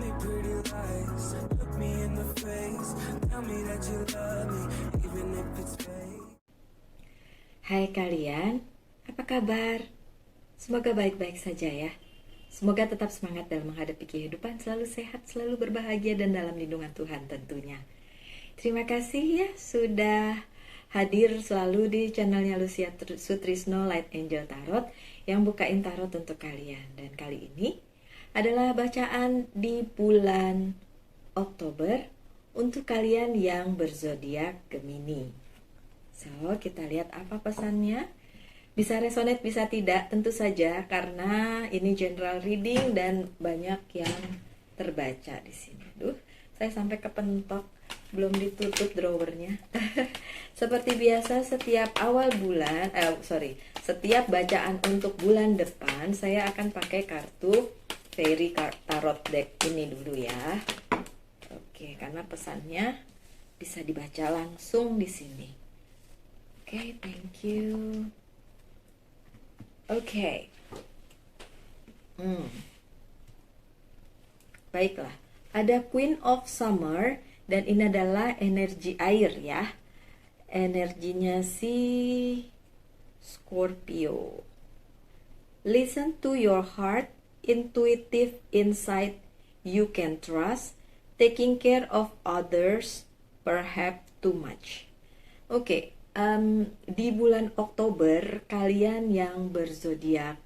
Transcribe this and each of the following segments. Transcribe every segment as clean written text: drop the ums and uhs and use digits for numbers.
me pretty lies, look me in the face, tell me that you love me, even if it's fake. Hai kalian, apa kabar? Semoga baik-baik saja ya. Semoga tetap semangat dalam menghadapi kehidupan, selalu sehat, selalu berbahagia, dan dalam lindungan Tuhan tentunya. Terima kasih ya sudah hadir selalu di channelnya Lucia Sutrisno Light Angel Tarot yang bukain tarot untuk kalian. Dan kali ini adalah bacaan di bulan Oktober untuk kalian yang berzodiak Gemini. So, kita lihat apa pesannya. Bisa resonate, bisa tidak, tentu saja karena ini general reading dan banyak yang terbaca di sini. Duh, saya sampai kepentok, belum ditutup drawernya. Seperti biasa setiap awal bulan, setiap bacaan untuk bulan depan saya akan pakai kartu Fairy Tarot Deck ini dulu ya. Oke, karena pesannya bisa dibaca langsung di sini. Oke, thank you. Oke. Baiklah, ada Queen of Summer dan ini adalah energi air ya. Energinya si Scorpio. Listen to your heart, intuitive insight you can trust, taking care of others, perhaps too much. Oke. Di bulan Oktober kalian yang berzodiak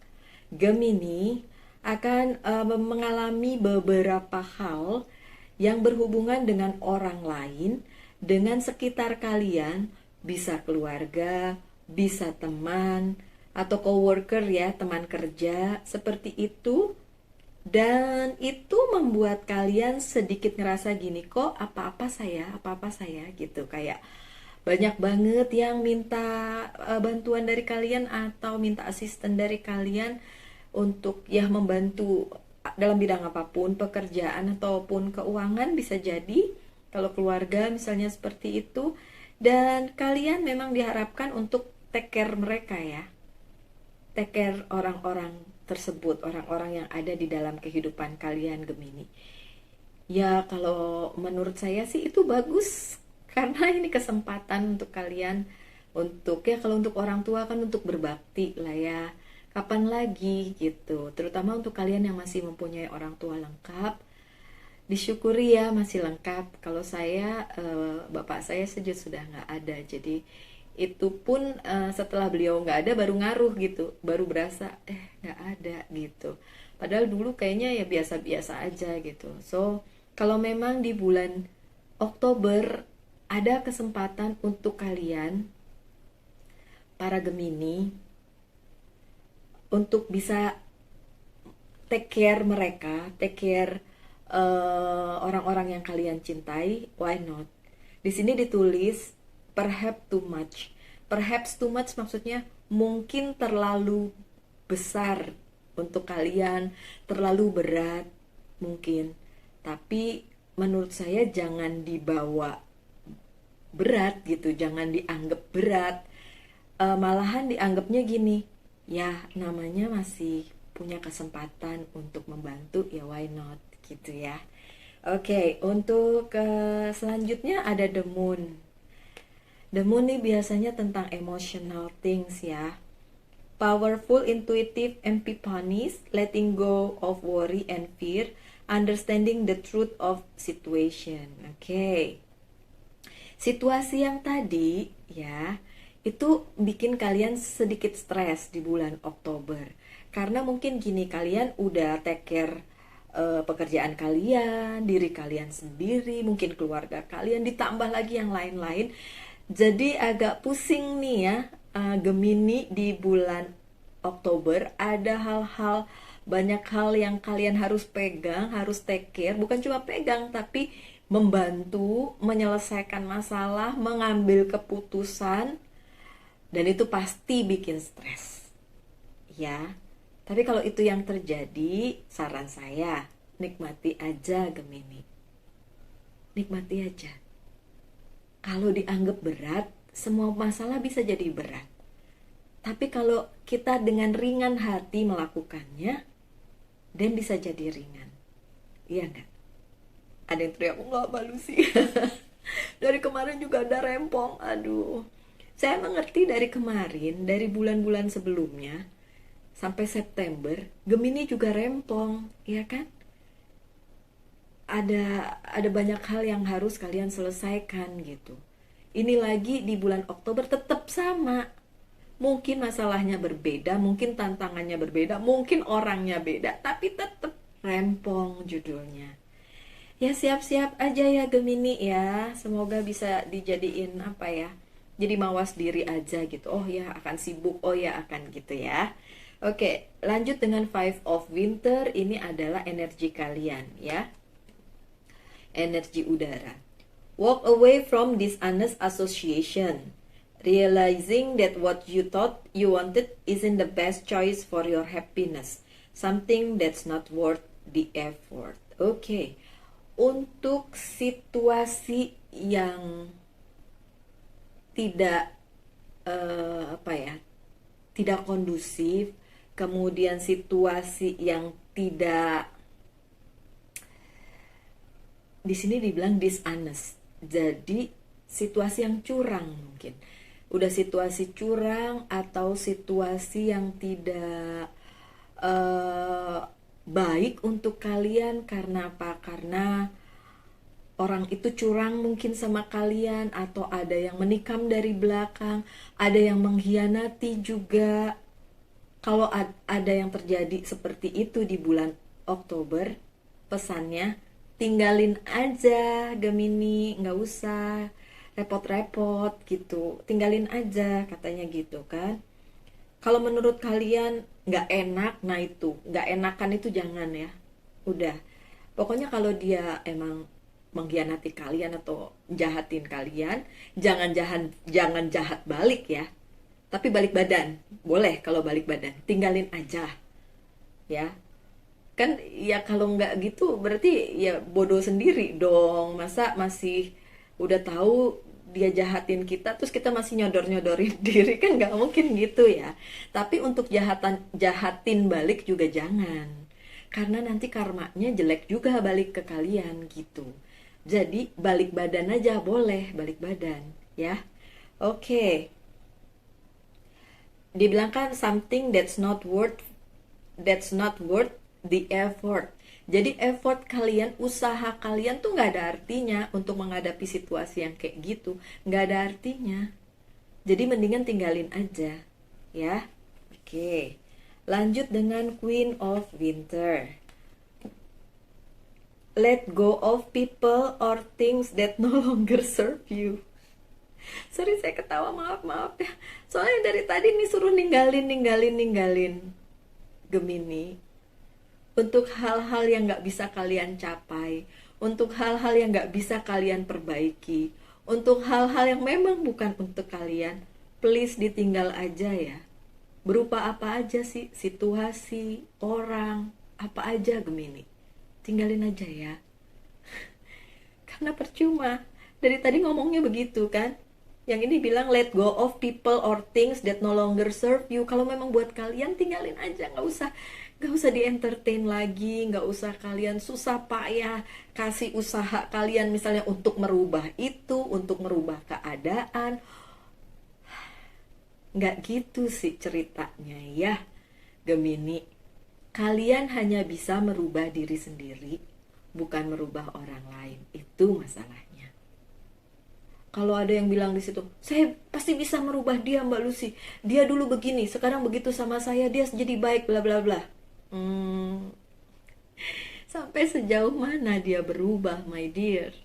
Gemini akan mengalami beberapa hal yang berhubungan dengan orang lain, dengan sekitar kalian, bisa keluarga, bisa teman atau coworker ya, teman kerja, seperti itu. Dan itu membuat kalian sedikit ngerasa gini, kok apa-apa saya gitu, kayak banyak banget yang minta bantuan dari kalian atau minta asisten dari kalian untuk ya membantu dalam bidang apapun, pekerjaan ataupun keuangan bisa jadi, kalau keluarga misalnya seperti itu. Dan kalian memang diharapkan untuk take care mereka ya, take care orang-orang tersebut, orang-orang yang ada di dalam kehidupan kalian Gemini. Ya kalau menurut saya sih itu bagus, karena ini kesempatan untuk kalian untuk ya, kalau untuk orang tua kan untuk berbakti lah ya, kapan lagi gitu. Terutama untuk kalian yang masih mempunyai orang tua lengkap, disyukuri ya masih lengkap. Kalau saya bapak saya sudah nggak ada, jadi itu pun setelah beliau nggak ada baru ngaruh gitu, baru berasa nggak ada gitu. Padahal dulu kayaknya ya biasa-biasa aja gitu. So kalau memang di bulan Oktober ada kesempatan untuk kalian para Gemini untuk bisa take care mereka, take care orang-orang yang kalian cintai. Why not? Di sini ditulis perhaps too much. Perhaps too much maksudnya mungkin terlalu besar untuk kalian, terlalu berat mungkin. Tapi menurut saya jangan dibawa berat gitu, jangan dianggap berat. Malahan dianggapnya gini, ya namanya masih punya kesempatan untuk membantu, ya why not gitu ya. Oke, untuk selanjutnya ada The Moon. The Moon ini biasanya tentang emotional things ya. Powerful, intuitive, epiphanies, letting go of worry and fear, understanding the truth of situation. Oke. Situasi yang tadi ya, itu bikin kalian sedikit stres di bulan Oktober. Karena mungkin gini, kalian udah take care pekerjaan kalian, diri kalian sendiri, mungkin keluarga kalian, ditambah lagi yang lain-lain. Jadi agak pusing nih ya, Gemini di bulan Oktober. Ada hal-hal, banyak hal yang kalian harus pegang, harus take care. Bukan cuma pegang, tapi membantu menyelesaikan masalah, mengambil keputusan, dan itu pasti bikin stres ya. Tapi kalau itu yang terjadi, saran saya nikmati aja Gemini, nikmati aja. Kalau dianggap berat, semua masalah bisa jadi berat. Tapi kalau kita dengan ringan hati melakukannya, dan bisa jadi ringan, iya nggak? Ada yang teriak, enggak Mbak Lucy. Dari kemarin juga ada rempong. Aduh. Saya mengerti dari kemarin, dari bulan-bulan sebelumnya sampai September, Gemini juga rempong, ya kan? Ada banyak hal yang harus kalian selesaikan gitu. Ini lagi di bulan Oktober tetap sama. Mungkin masalahnya berbeda, mungkin tantangannya berbeda, mungkin orangnya beda, tapi tetap rempong judulnya. Ya siap-siap aja ya Gemini ya. Semoga bisa dijadiin apa ya? Jadi mawas diri aja gitu. Oh ya akan sibuk, oh ya akan gitu ya. Oke, lanjut dengan Five of Winter. Ini adalah energi kalian ya. Energi udara. Walk away from dishonest association. Realizing that what you thought you wanted isn't the best choice for your happiness. Something that's not worth the effort. Oke. Untuk situasi yang tidak tidak kondusif, kemudian situasi yang tidak, di sini dibilang dishonest, jadi situasi yang curang mungkin, udah situasi curang atau situasi yang tidak baik untuk kalian. Karena apa? Karena orang itu curang mungkin sama kalian, atau ada yang menikam dari belakang, ada yang mengkhianati juga. Kalau ada yang terjadi seperti itu di bulan Oktober, pesannya tinggalin aja Gemini, nggak usah repot-repot gitu, tinggalin aja katanya gitu kan. Kalau menurut kalian nggak enak, nah itu nggak enakan itu jangan ya. Udah, pokoknya kalau dia emang mengkhianati kalian atau jahatin kalian, jangan jahat balik ya. Tapi balik badan, boleh kalau balik badan, tinggalin aja ya. Kan ya kalau nggak gitu berarti ya bodoh sendiri dong. Masa masih udah tahu dia jahatin kita terus kita masih nyodor-nyodorin diri, kan nggak mungkin gitu ya. Tapi untuk jahatin balik juga jangan, karena nanti karmanya jelek juga balik ke kalian gitu. Jadi balik badan aja, boleh balik badan ya. Oke. Dibilang kan something that's not worth the effort. Jadi effort kalian, usaha kalian tuh nggak ada artinya untuk menghadapi situasi yang kayak gitu, nggak ada artinya. Jadi mendingan tinggalin aja ya. Oke, lanjut dengan Queen of Winter. Let go of people or things that no longer serve you. Sorry saya ketawa, maaf ya. Soalnya dari tadi nih suruh ninggalin Gemini. Untuk hal-hal yang gak bisa kalian capai, untuk hal-hal yang gak bisa kalian perbaiki, untuk hal-hal yang memang bukan untuk kalian, please ditinggal aja ya. Berupa apa aja sih, situasi, orang, apa aja Gemini, tinggalin aja ya. Karena percuma, dari tadi ngomongnya begitu kan. Yang ini bilang let go of people or things that no longer serve you. Kalau memang buat kalian, tinggalin aja, nggak usah di entertain lagi, nggak usah kalian susah payah kasih usaha kalian misalnya untuk merubah itu, untuk merubah keadaan. Nggak gitu sih ceritanya ya Gemini. Kalian hanya bisa merubah diri sendiri, bukan merubah orang lain. Itu masalahnya. Kalau ada yang bilang di situ, saya pasti bisa merubah dia Mbak Lucy. Dia dulu begini, sekarang begitu sama saya, dia jadi baik, bla bla bla. Sampai sejauh mana dia berubah, my dear?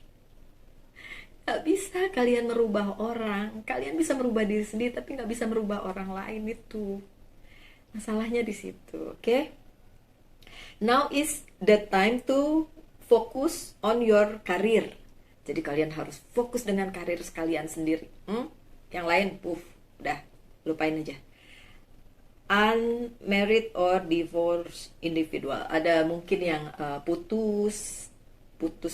Gak bisa kalian merubah orang. Kalian bisa merubah diri sendiri, tapi gak bisa merubah orang lain. Itu masalahnya di situ, oke? Now is the time to focus on your career. Jadi kalian harus fokus dengan karir kalian sendiri. Yang lain, udah lupain aja. Unmarried or divorced individual. Ada mungkin yang putus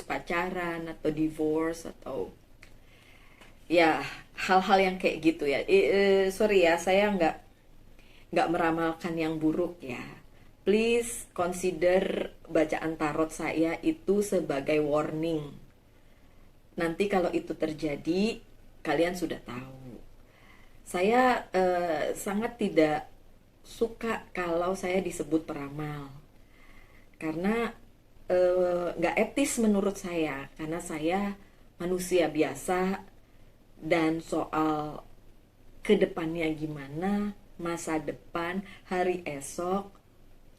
pacaran atau divorce atau ya hal-hal yang kayak gitu ya. Sorry ya, saya nggak meramalkan yang buruk ya. please consider bacaan tarot saya itu sebagai warning. Nanti kalau itu terjadi, kalian sudah tahu. Saya sangat tidak suka kalau saya disebut peramal. Karena nggak etis menurut saya. Karena saya manusia biasa, dan soal kedepannya gimana, masa depan, hari esok,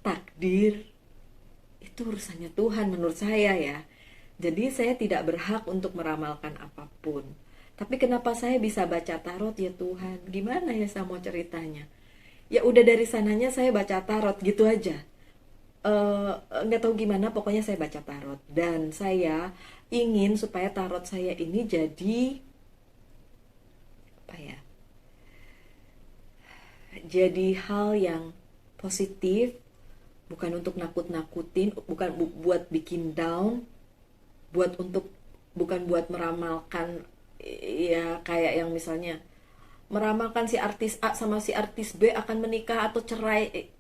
takdir, itu urusannya Tuhan menurut saya ya. Jadi saya tidak berhak untuk meramalkan apapun. Tapi kenapa saya bisa baca tarot ya Tuhan? Gimana ya saya mau ceritanya? Ya udah dari sananya saya baca tarot gitu aja. Nggak tahu gimana, pokoknya saya baca tarot. Dan saya ingin supaya tarot saya ini jadi apa ya? Jadi hal yang positif, bukan untuk nakut-nakutin, bukan buat bikin down, bukan buat meramalkan ya, kayak yang misalnya meramalkan si artis A sama si artis B akan menikah atau cerai.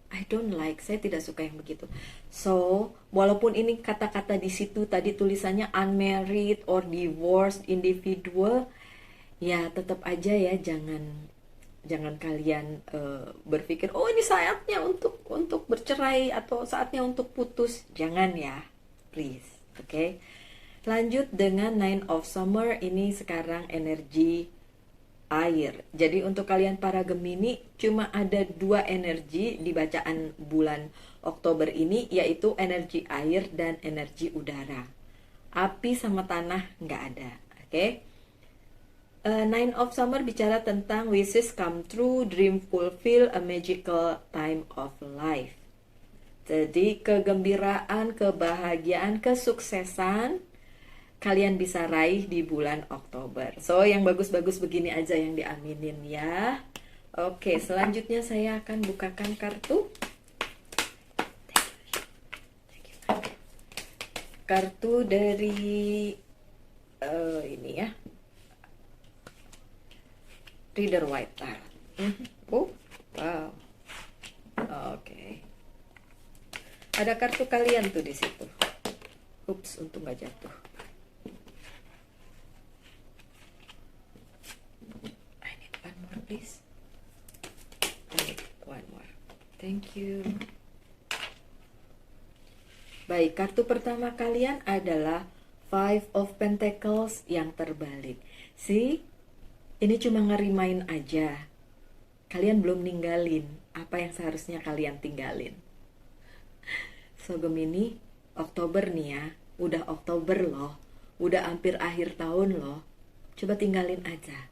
I don't like, saya tidak suka yang begitu. So, walaupun ini kata-kata di situ tadi tulisannya unmarried or divorced individual, ya tetap aja ya, jangan kalian berpikir oh ini saatnya untuk bercerai atau saatnya untuk putus. Jangan ya, please. Oke. Lanjut dengan Nine of Summer. Ini sekarang energi air. Jadi untuk kalian para Gemini, cuma ada 2 energi di bacaan bulan Oktober ini, yaitu energi air dan energi udara. Api sama tanah nggak ada. Oke. Nine of Summer bicara tentang wishes come true, dream fulfill, a magical time of life. Jadi kegembiraan, kebahagiaan, kesuksesan kalian bisa raih di bulan Oktober. So yang bagus-bagus begini aja yang diaminin ya. Oke, selanjutnya saya akan bukakan kartu. Kartu dari ini ya, Reader White Tarot. Oh, wow. Oke. Ada kartu kalian tuh di situ. Ups, untung gak jatuh. I need one more, please. I need one more. Thank you. Baik, kartu pertama kalian adalah Five of Pentacles yang terbalik. See? Ini cuma ngerimain aja. Kalian belum ninggalin apa yang seharusnya kalian tinggalin. So Gemini, Oktober nih ya, udah Oktober loh, udah hampir akhir tahun loh. Coba tinggalin aja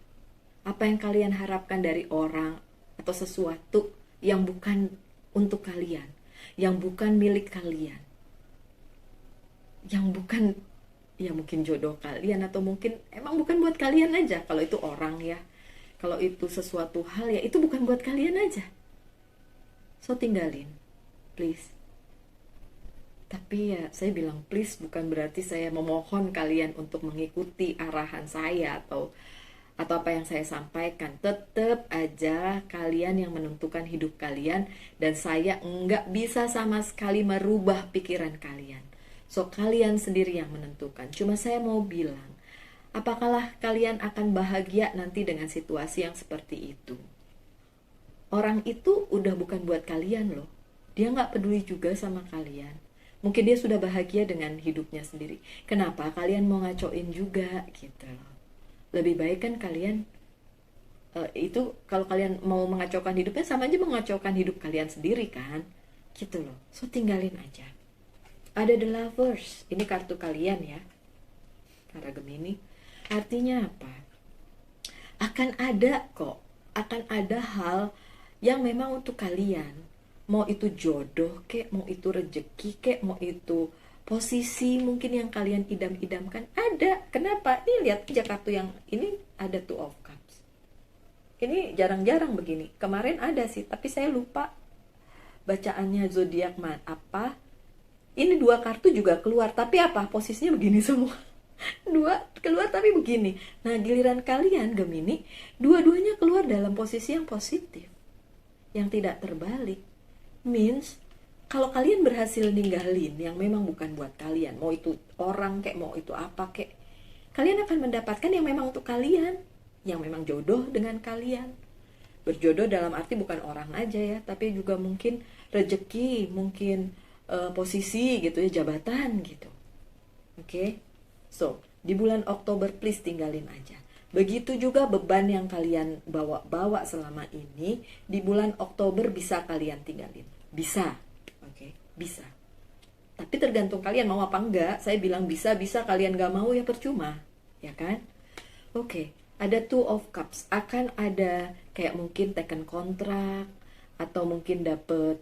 apa yang kalian harapkan dari orang atau sesuatu yang bukan untuk kalian, yang bukan milik kalian, yang bukan, ya mungkin jodoh kalian, atau mungkin emang bukan buat kalian aja. Kalau itu orang ya, kalau itu sesuatu hal ya, itu bukan buat kalian aja. So tinggalin, please. Tapi ya saya bilang please bukan berarti saya memohon kalian untuk mengikuti arahan saya atau apa yang saya sampaikan. Tetap aja kalian yang menentukan hidup kalian, dan saya nggak bisa sama sekali merubah pikiran kalian. So kalian sendiri yang menentukan. Cuma saya mau bilang, apakah kalian akan bahagia nanti dengan situasi yang seperti itu? Orang itu udah bukan buat kalian loh. Dia nggak peduli juga sama kalian. Mungkin dia sudah bahagia dengan hidupnya sendiri. Kenapa kalian mau ngacoin juga gitu loh? Lebih baik kan kalian itu, kalau kalian mau mengacaukan hidupnya, sama aja mengacaukan hidup kalian sendiri kan? Gitu loh. So tinggalin aja. Ada The Lovers, ini kartu kalian ya, para Gemini. Artinya apa? Akan ada kok, akan ada hal yang memang untuk kalian. Mau itu jodoh kek, mau itu rejeki kek, mau itu posisi mungkin yang kalian idam-idamkan. Ada, kenapa? Ini lihat aja kartu yang ini, ada Two of Cups. Ini jarang-jarang begini. Kemarin ada sih, tapi saya lupa bacaannya zodiak apa. Ini 2 kartu juga keluar, tapi apa? Posisinya begini semua. 2 keluar tapi begini. Nah, giliran kalian Gemini, dua-duanya keluar dalam posisi yang positif, yang tidak terbalik. Means Kalau kalian berhasil ninggalin yang memang bukan buat kalian, mau itu orang kek, mau itu apa kek, kalian akan mendapatkan yang memang untuk kalian, yang memang jodoh dengan kalian. Berjodoh dalam arti bukan orang aja ya, tapi juga mungkin rezeki, mungkin posisi gitu ya, jabatan gitu. Oke? So, di bulan Oktober please tinggalin aja. Begitu juga beban yang kalian bawa-bawa selama ini, di bulan Oktober bisa kalian tinggalin. Bisa. Oke, bisa. Tapi tergantung kalian mau apa enggak. Saya bilang bisa, kalian gak mau ya percuma. Ya kan? Oke, ada Two of Cups. Akan ada kayak mungkin taken kontrak, atau mungkin dapet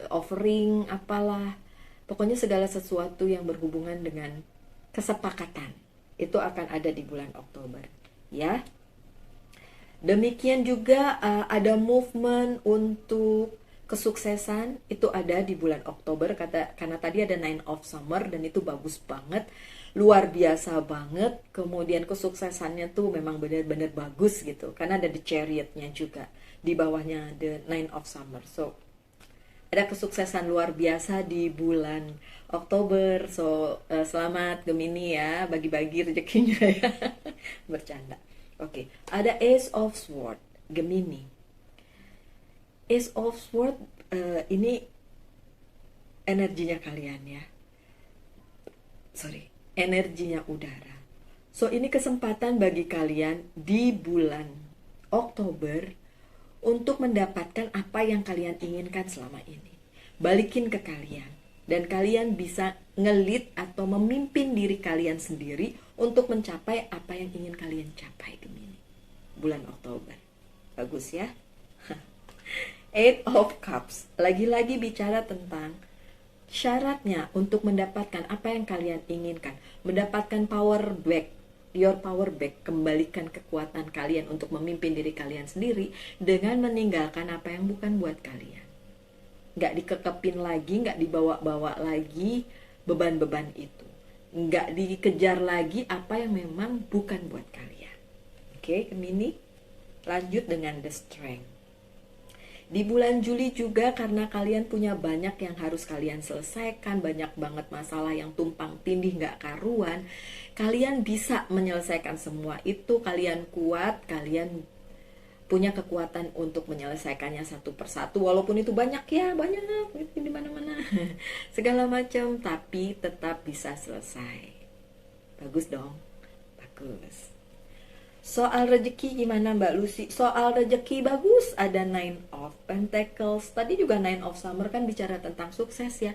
offering, apalah. Pokoknya segala sesuatu yang berhubungan dengan kesepakatan. Itu akan ada di bulan Oktober. Ya. Demikian juga ada movement untuk kesuksesan, itu ada di bulan Oktober karena tadi ada Nine of Summer dan itu bagus banget, luar biasa banget. Kemudian kesuksesannya tuh memang benar-benar bagus gitu, karena ada The Chariot-nya juga di bawahnya The Nine of Summer. So ada kesuksesan luar biasa di bulan Oktober. So selamat Gemini ya, bagi-bagi rezekinya ya. Bercanda. Oke, ada Ace of Swords Gemini. Ace of Swords ini energinya kalian ya. Energinya udara. So ini kesempatan bagi kalian di bulan Oktober untuk mendapatkan apa yang kalian inginkan selama ini. Balikin ke kalian. Dan kalian bisa ngelit atau memimpin diri kalian sendiri untuk mencapai apa yang ingin kalian capai Gemini. Bulan Oktober. Bagus ya? Eight of Cups. Lagi-lagi bicara tentang syaratnya untuk mendapatkan apa yang kalian inginkan. Mendapatkan power back. Your power back. Kembalikan kekuatan kalian untuk memimpin diri kalian sendiri dengan meninggalkan apa yang bukan buat kalian. Nggak dikekepin lagi, nggak dibawa-bawa lagi beban-beban itu. Nggak dikejar lagi apa yang memang bukan buat kalian. Oke, Gemini. Lanjut dengan The Strength. Di bulan Juli juga karena kalian punya banyak yang harus kalian selesaikan, banyak banget masalah yang tumpang tindih nggak karuan, kalian bisa menyelesaikan semua itu, kalian kuat, kalian punya kekuatan untuk menyelesaikannya satu persatu, walaupun itu banyak ya, banyak di mana-mana, segala macam, tapi tetap bisa selesai. Bagus dong, bagus. Soal rezeki gimana Mbak Lucy? Soal rezeki bagus, ada Nine of Pentacles. Tadi juga Nine of Summer kan bicara tentang sukses ya.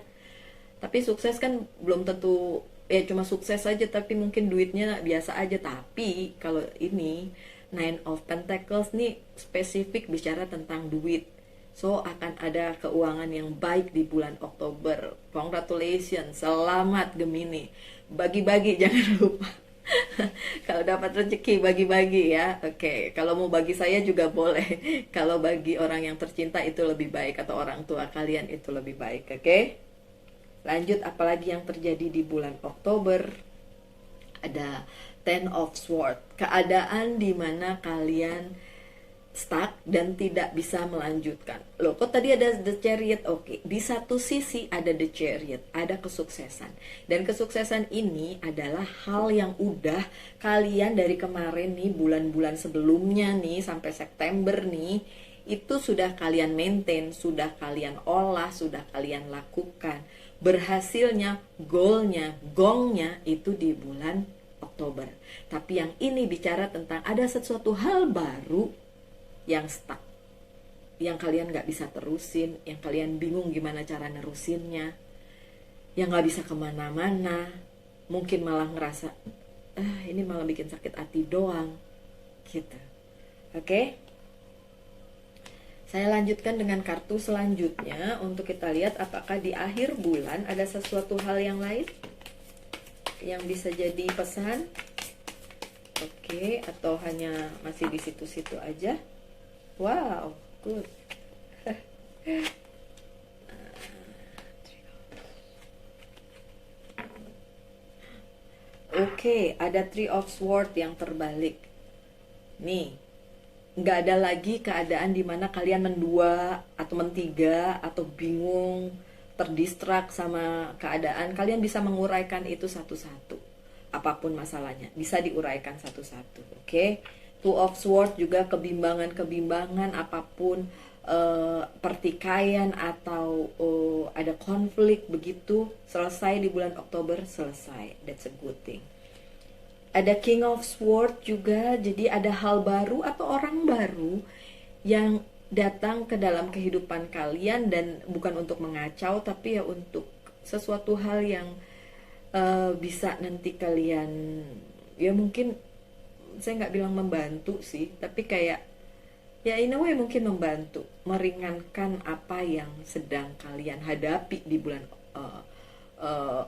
Tapi sukses kan belum tentu ya cuma sukses aja, tapi mungkin duitnya biasa aja. Tapi kalau ini Nine of Pentacles nih spesifik bicara tentang duit. So akan ada keuangan yang baik di bulan Oktober. Congratulations, selamat Gemini. Bagi-bagi jangan lupa. Kalau dapat rezeki bagi-bagi ya. Oke, kalau mau bagi saya juga boleh. Kalau bagi orang yang tercinta itu lebih baik, atau orang tua kalian itu lebih baik. Oke. Lanjut, apalagi yang terjadi di bulan Oktober? Ada Ten of Swords. Keadaan di mana kalian stuck dan tidak bisa melanjutkan. Loh, kok tadi ada The Chariot? Oke, di satu sisi ada The Chariot, ada kesuksesan. Dan kesuksesan ini adalah hal yang udah kalian dari kemarin nih, bulan-bulan sebelumnya nih, sampai September nih, itu sudah kalian maintain, sudah kalian olah, sudah kalian lakukan. Berhasilnya, goalnya, gongnya itu di bulan Oktober. Tapi yang ini bicara tentang ada sesuatu hal baru yang stuck, yang kalian gak bisa terusin, yang kalian bingung gimana cara nerusinnya, yang gak bisa kemana-mana, mungkin malah ngerasa ini malah bikin sakit hati doang gitu. Oke, saya lanjutkan dengan kartu selanjutnya untuk kita lihat apakah di akhir bulan ada sesuatu hal yang lain yang bisa jadi pesan. Oke, atau hanya masih di situ-situ aja. Wow, good. Oke, ada Three of Swords yang terbalik. Nih, nggak ada lagi keadaan dimana kalian mendua atau mentiga atau bingung, terdistrak sama keadaan, kalian bisa menguraikan itu satu-satu. Apapun masalahnya, bisa diuraikan satu-satu. Oke? Two of Swords juga kebimbangan-kebimbangan apapun, pertikaian atau ada konflik begitu, selesai di bulan Oktober, selesai. That's a good thing. Ada King of Swords juga, jadi ada hal baru atau orang baru yang datang ke dalam kehidupan kalian, dan bukan untuk mengacau tapi ya untuk sesuatu hal yang bisa nanti kalian, ya mungkin saya nggak bilang membantu sih, tapi kayak ya in a way mungkin membantu meringankan apa yang sedang kalian hadapi di bulan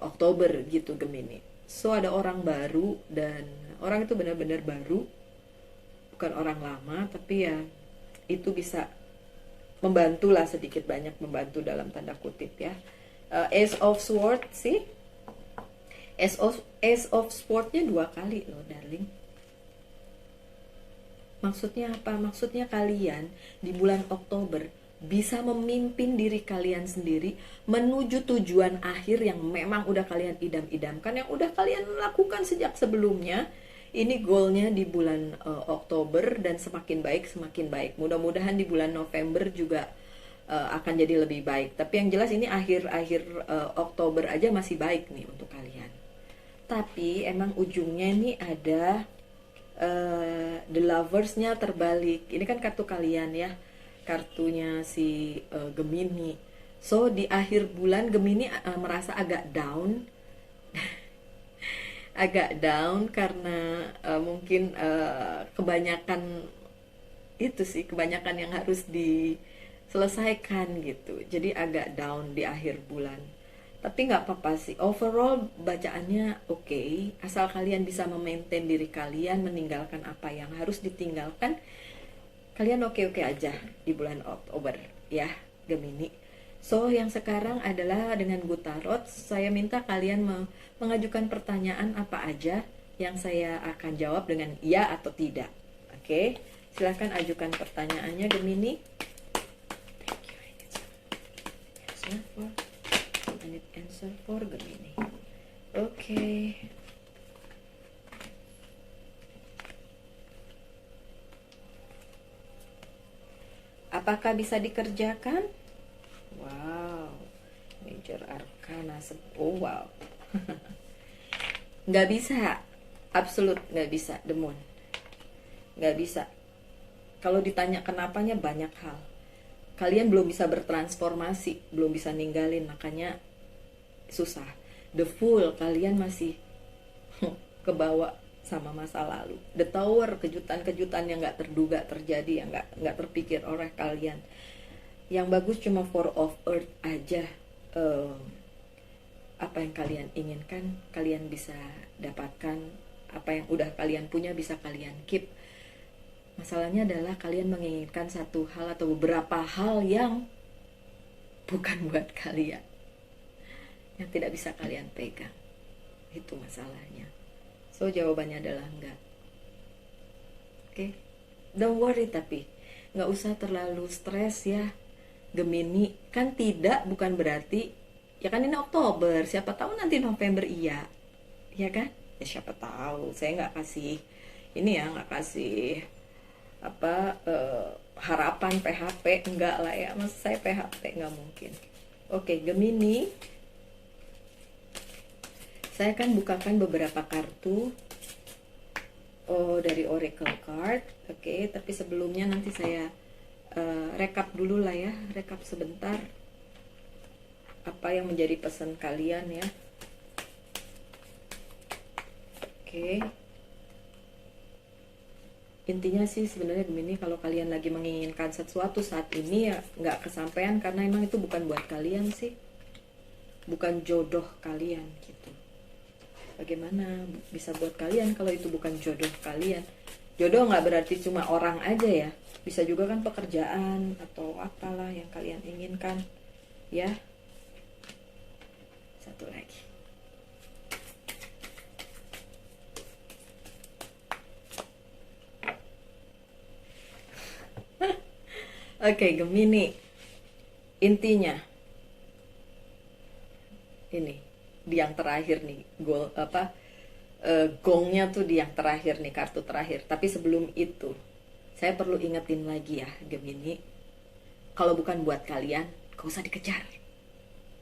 Oktober gitu, Gemini. So ada orang baru, dan orang itu benar-benar baru, bukan orang lama, tapi ya itu bisa membantu lah, sedikit banyak membantu dalam tanda kutip ya. Ace of Swords sih, Ace of Swords-nya 2 kali loh darling. Maksudnya apa? Maksudnya kalian di bulan Oktober bisa memimpin diri kalian sendiri menuju tujuan akhir yang memang udah kalian idam-idamkan, yang udah kalian lakukan sejak sebelumnya. Ini goalnya di bulan Oktober, dan semakin baik semakin baik. Mudah-mudahan di bulan November juga akan jadi lebih baik. Tapi yang jelas ini akhir-akhir Oktober aja masih baik nih untuk kalian. Tapi emang ujungnya ini ada The Lovers-nya terbalik. Ini kan kartu kalian ya, kartunya si Gemini. So di akhir bulan Gemini merasa agak down agak down karena mungkin kebanyakan itu sih, kebanyakan yang harus diselesaikan gitu, jadi agak down di akhir bulan. Tapi nggak apa-apa sih, overall bacaannya oke. Asal kalian bisa memaintain diri kalian, meninggalkan apa yang harus ditinggalkan, kalian oke-oke aja di bulan Oktober ya Gemini. So yang sekarang adalah dengan Good Tarot, saya minta kalian mengajukan pertanyaan apa aja yang saya akan jawab dengan iya atau tidak. Oke, silahkan ajukan pertanyaannya Gemini. I need answer for Gemini. Oke. Apakah bisa dikerjakan? Wow, Major Arcana. Oh wow. Nggak bisa, absolut nggak bisa, The Moon. Nggak bisa. Kalau ditanya kenapanya, banyak hal. Kalian belum bisa bertransformasi, belum bisa ninggalin, makanya susah. The Fool, kalian masih kebawa sama masa lalu. The Tower, kejutan-kejutan yang nggak terduga terjadi, yang nggak terpikir oleh kalian. Yang bagus cuma Four of Earth aja. Apa yang kalian inginkan kalian bisa dapatkan, apa yang udah kalian punya bisa kalian keep. Masalahnya adalah kalian menginginkan satu hal atau beberapa hal yang bukan buat kalian, yang tidak bisa kalian pegang. Itu masalahnya. So jawabannya adalah enggak. Oke, don't worry, tapi nggak usah terlalu stres ya Gemini. Kan tidak, bukan berarti ya kan ini Oktober, siapa tahu nanti November iya, ya kan? Ya siapa tahu. Saya nggak kasih ini ya, nggak kasih apa harapan PHP, enggak lah ya. Maksud saya PHP nggak mungkin. Oke Gemini, saya akan bukakan beberapa kartu dari Oracle Card. Oke, tapi sebelumnya nanti saya rekap dulu lah ya, rekap sebentar apa yang menjadi pesan kalian ya. Oke. Intinya sih sebenarnya Gemini, kalau kalian lagi menginginkan sesuatu saat ini ya nggak kesampaian karena emang itu bukan buat kalian sih, bukan jodoh kalian gitu. Bagaimana bisa buat kalian kalau itu bukan jodoh kalian? Jodoh nggak berarti cuma orang aja ya, bisa juga kan pekerjaan atau apalah yang kalian inginkan ya. Satu lagi. Oke, Gemini. Intinya di yang terakhir nih, gongnya tuh di yang terakhir nih, kartu terakhir. Tapi sebelum itu, saya perlu ingetin lagi ya Gemini, kalau bukan buat kalian, gak usah dikejar,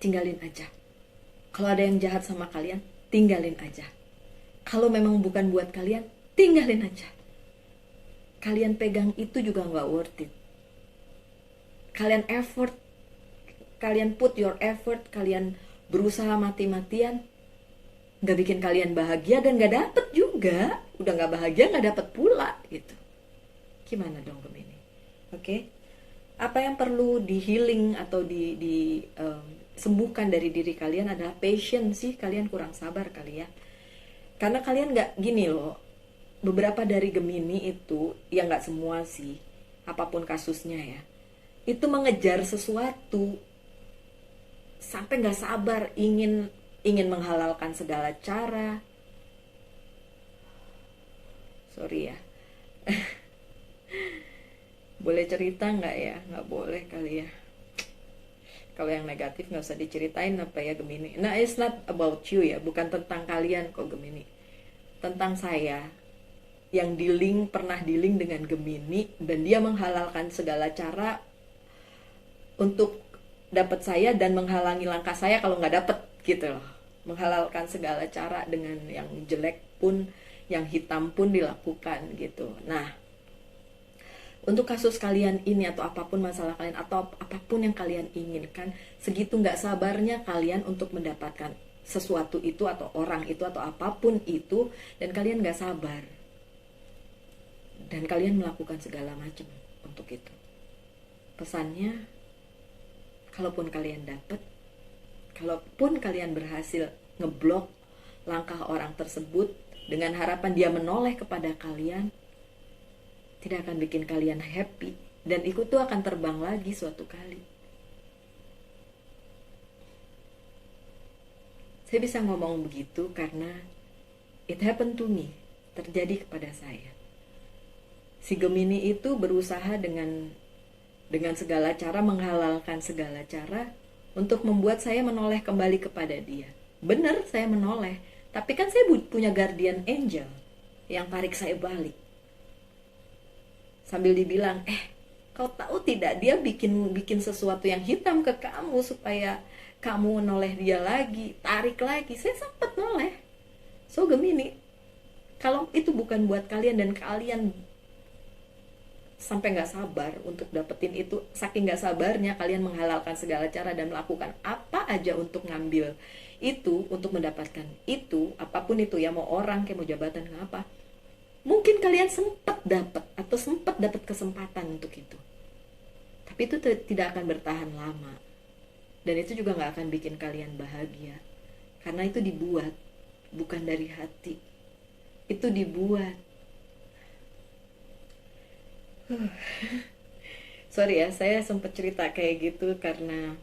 tinggalin aja. Kalau ada yang jahat sama kalian, tinggalin aja. Kalau memang bukan buat kalian, tinggalin aja. Kalian pegang itu juga gak worth it. Kalian put your effort, kalian berusaha mati-matian, gak bikin kalian bahagia dan gak dapet juga. Udah gak bahagia, gak dapet pula gitu. Gimana dong Gemini? Oke? Apa yang perlu di healing atau sembuhkan dari diri kalian adalah patience sih. Kalian kurang sabar kali ya. Karena kalian gak gini loh, beberapa dari Gemini itu, ya gak semua sih, apapun kasusnya ya, itu mengejar sesuatu sampai gak sabar, ingin menghalalkan segala cara. Sorry ya. Boleh cerita nggak ya? Nggak boleh kali ya. Kalau yang negatif nggak usah diceritain apa ya Gemini. Nah, it's not about you ya, bukan tentang kalian kok Gemini. Tentang saya yang pernah dealing dengan Gemini, dan dia menghalalkan segala cara untuk dapat saya dan menghalangi langkah saya kalau nggak dapet gitu loh. Menghalalkan segala cara, dengan yang jelek pun, yang hitam pun dilakukan gitu. Nah, untuk kasus kalian ini atau apapun masalah kalian atau apapun yang kalian inginkan, segitu nggak sabarnya kalian untuk mendapatkan sesuatu itu atau orang itu atau apapun itu, dan kalian nggak sabar dan kalian melakukan segala macam untuk itu. Pesannya, kalaupun kalian dapat, kalaupun kalian berhasil ngeblok langkah orang tersebut dengan harapan dia menoleh kepada kalian, tidak akan bikin kalian happy, dan itu tuh akan terbang lagi suatu kali. Saya bisa ngomong begitu karena it happened to me, terjadi kepada saya. Si Gemini itu berusaha dengan segala cara, menghalalkan segala cara untuk membuat saya menoleh kembali kepada dia. Benar, saya menoleh, tapi kan saya punya guardian angel yang tarik saya balik. Sambil dibilang, kau tahu tidak, dia bikin sesuatu yang hitam ke kamu supaya kamu noleh dia lagi, tarik lagi. Saya sempat noleh. So Gemini, kalau itu bukan buat kalian dan kalian sampai gak sabar untuk dapetin itu, saking gak sabarnya kalian menghalalkan segala cara dan melakukan apa aja untuk ngambil itu, untuk mendapatkan itu, apapun itu ya, mau orang kayak mau jabatan apa, mungkin kalian sempat dapat kesempatan untuk itu, tapi itu tidak akan bertahan lama, dan itu juga gak akan bikin kalian bahagia, karena itu dibuat bukan dari hati, itu dibuat. Sorry ya, saya sempat cerita kayak gitu karena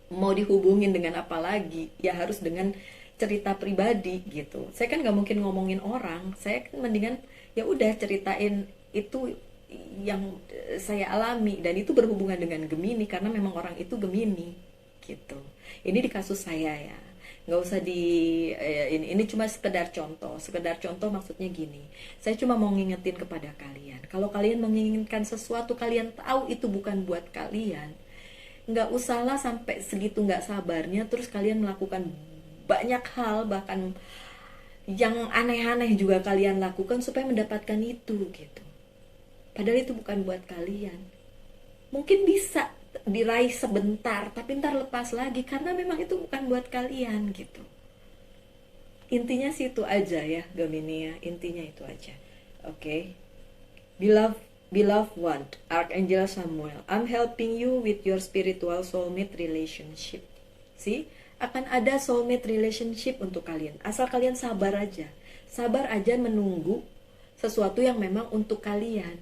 mau dihubungin dengan apa lagi, ya harus dengan cerita pribadi gitu. Saya kan nggak mungkin ngomongin orang, saya kan mendingan ya udah ceritain itu yang saya alami, dan itu berhubungan dengan Gemini karena memang orang itu Gemini gitu. Ini di kasus saya ya, nggak usah ini cuma sekedar contoh maksudnya gini, saya cuma mau ngingetin kepada kalian, kalau kalian menginginkan sesuatu, kalian tahu itu bukan buat kalian, nggak usahlah sampai segitu nggak sabarnya terus kalian melakukan banyak hal, bahkan yang aneh-aneh juga kalian lakukan supaya mendapatkan itu gitu, padahal itu bukan buat kalian. Mungkin bisa diraih sebentar, tapi ntar lepas lagi karena memang itu bukan buat kalian gitu. Intinya sih itu aja ya Gemini ya, intinya itu aja. Oke. Beloved one, Archangel Samuel, I'm helping you with your spiritual soulmate relationship. See, akan ada soulmate relationship untuk kalian, asal kalian sabar aja menunggu sesuatu yang memang untuk kalian,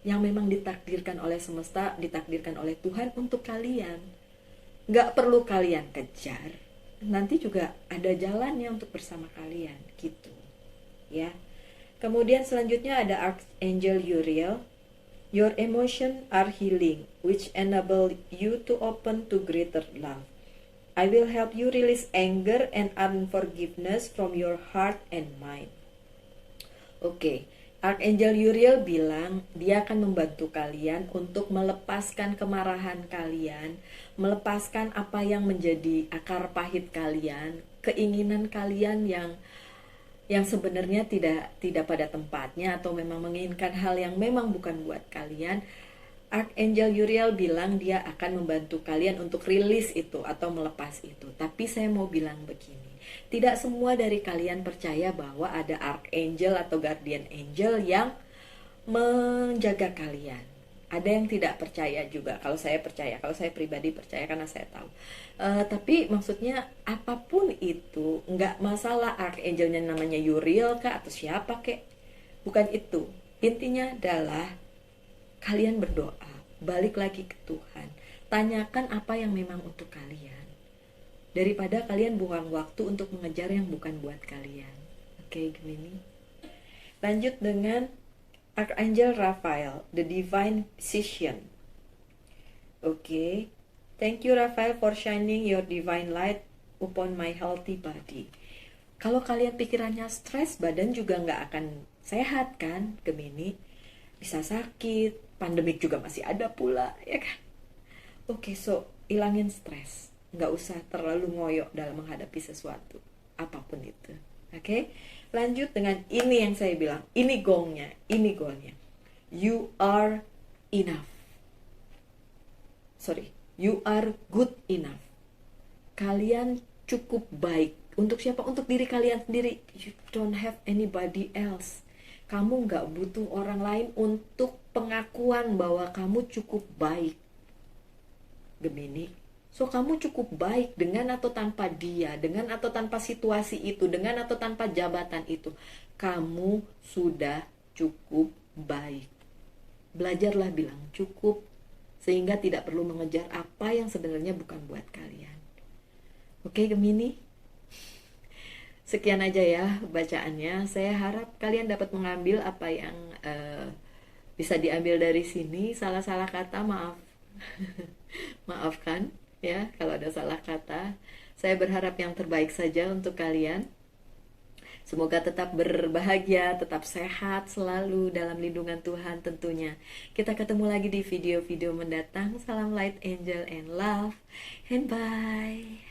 yang memang ditakdirkan oleh semesta, ditakdirkan oleh Tuhan untuk kalian. Gak perlu kalian kejar, nanti juga ada jalannya untuk bersama kalian gitu ya. Kemudian selanjutnya ada Archangel Uriel. Your emotions are healing, which enable you to open to greater love. I will help you release anger and unforgiveness from your heart and mind. Oke, Archangel Uriel bilang dia akan membantu kalian untuk melepaskan kemarahan kalian, melepaskan apa yang menjadi akar pahit kalian, keinginan kalian yang sebenarnya tidak pada tempatnya atau memang menginginkan hal yang memang bukan buat kalian. Archangel Uriel bilang dia akan membantu kalian untuk rilis itu atau melepas itu. Tapi saya mau bilang begini, tidak semua dari kalian percaya bahwa ada Archangel atau Guardian Angel yang menjaga kalian. Ada yang tidak percaya juga. Kalau saya percaya, kalau saya pribadi percaya karena saya tahu. Tapi maksudnya apapun itu, nggak masalah Archangelnya namanya Uriel kah atau siapa kek. Bukan itu. Intinya adalah kalian berdoa, balik lagi ke Tuhan, tanyakan apa yang memang untuk kalian, daripada kalian buang waktu untuk mengejar yang bukan buat kalian. Oke, Gemini. Lanjut dengan Archangel Raphael, the Divine Physician. Oke, thank you Raphael for shining your divine light upon my healthy body. Kalau kalian pikirannya stres, badan juga nggak akan sehat kan, Gemini. Bisa sakit, pandemik juga masih ada pula, ya kan? Oke, so ilangin stres. Nggak usah terlalu ngoyo dalam menghadapi sesuatu, apapun itu. Oke, lanjut dengan ini yang saya bilang. Ini goalnya. You are enough. You are good enough. Kalian cukup baik. Untuk siapa? Untuk diri kalian sendiri. You don't have anybody else. Kamu gak butuh orang lain untuk pengakuan bahwa kamu cukup baik, Gemini. So kamu cukup baik dengan atau tanpa dia, dengan atau tanpa situasi itu, dengan atau tanpa jabatan itu. Kamu sudah cukup baik. Belajarlah bilang cukup, sehingga tidak perlu mengejar apa yang sebenarnya bukan buat kalian. Oke, Gemini? Sekian aja ya bacaannya. Saya harap kalian dapat mengambil apa yang bisa diambil dari sini. Salah-salah kata maaf. Maafkan ya kalau ada salah kata. Saya berharap yang terbaik saja untuk kalian. Semoga tetap berbahagia, tetap sehat selalu dalam lindungan Tuhan tentunya. Kita ketemu lagi di video-video mendatang. Salam light, angel, and love. And bye.